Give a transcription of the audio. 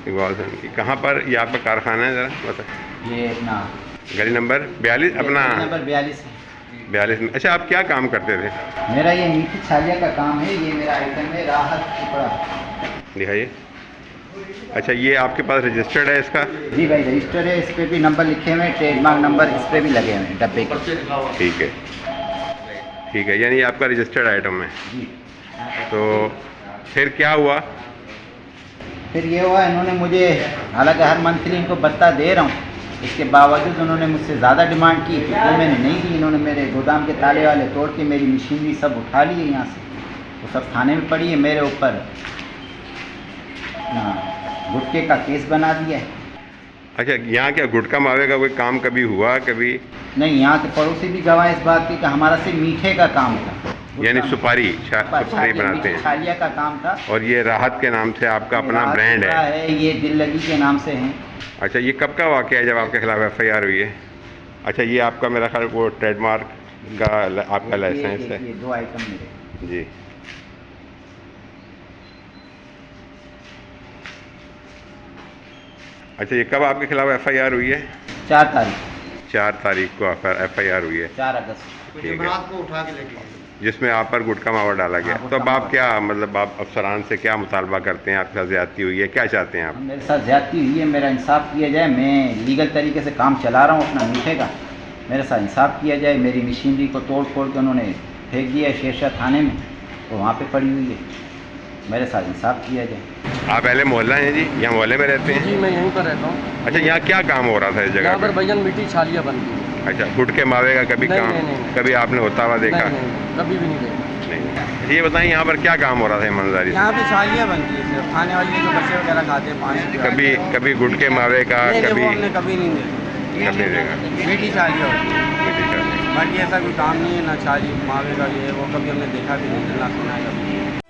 इकबाल हुसैन की। कहाँ पर ये आपका कारखाना है, ज़रा बता। ये अपना गली नंबर 42 अपना नंबर 42 है। 42 में। अच्छा, आप क्या काम करते थे? मेरा ये मीठी छालिया का काम है। ये मेरा आइटम है राहत टुकड़ा। दिखाइए। अच्छा, ये आपके पास रजिस्टर्ड है इसका? जी भाई, रजिस्टर है, इस पर भी नंबर लिखे हुए हैं, ट्रेडमार्क नंबर इस पर भी लगे हुए हैं डब्बे के। ठीक है, ठीक है, यानी आपका रजिस्टर्ड आइटम है। जी। तो फिर क्या हुआ? फिर ये हुआ, इन्होंने मुझे, हालांकि हर मंथली इनको भत्ता दे रहा हूँ, इसके बावजूद उन्होंने मुझसे ज़्यादा डिमांड की, वो मैंने नहीं दी। इन्होंने मेरे गोदाम के ताले वाले तोड़ के मेरी मशीनरी सब उठा ली है यहाँ से, वो सब थाने में पड़ी है। मेरे ऊपर गुटखे का केस बना दिया है। अच्छा, यहाँ क्या गुटखा मावे का कोई काम कभी हुआ कभी? नहीं, यहाँ के पड़ोसी भी गवाह इस बात की कि हमारा सिर्फ मीठे का काम था, यानी सुपारी बनाते हैं। छालिया का काम था। और ये राहत के नाम से आपका अपना ब्रांड है? ये दिल लगी के नाम से है। अच्छा, ये कब का वाक़या है जब आपके खिलाफ FIR हुई है? अच्छा, ये आपका मेरा ख्याल वो ट्रेडमार्क का आपका लाइसेंस है? ये 2 आइटम मेरे। जी। अच्छा, ये कब आपके खिलाफ FIR हुई है? 4 तारीख। 4 तारीख को FIR हुई है। 4 अगस्त ठीक है, को उठा के लेके, जिसमें आप पर गुटखा मावा डाला गया। तो अब आप क्या, मतलब आप अफसरान से क्या मुतालबा करते हैं? आपके साथ ज़्यादती हुई है, क्या चाहते हैं आप? मेरे साथ ज़्यादती हुई है, मेरा इंसाफ किया जाए। मैं लीगल तरीके से काम चला रहा हूँ अपना मीठे का, मेरे साथ इंसाफ किया जाए। मेरी मशीनरी को तोड़ फोड़ के उन्होंने फेंक दिया है शेरशाह थाने में, तो वहाँ पे पड़ी हुई है, मेरे साथ इंसाफ किया जाए। आप पहले मोहल्ला हैं जी, यहाँ मोहल्ले में रहते हैं? जी, मैं यहीं पर रहता हूँ। अच्छा, यहाँ क्या काम हो रहा था इस जगह यहाँ पर पर? भैया मीठी छालियाँ बनती हैं। अच्छा, गुटखे मावे का कभी नहीं, काम नहीं। कभी आपने होता हुआ देखा? नहीं, कभी भी नहीं देखा। नहीं। ये बताएं, यहाँ पर क्या काम हो रहा था ईमानदारी से? यहाँ पे छालियाँ बनती है सिर्फ, खाने वाली जो बच्चे वगैरह खाते हैं 5 कभी गुटखे मावे का नहीं, कभी? वो हमने कभी नहीं देखा। कभी देखा? मीठी छालियाँ होती है, मीठी छाली। बाकी ऐसा कोई काम नहीं है, ना छाली मावे का ये वो कभी हमने देखा भी नहीं, ना सुना है कभी।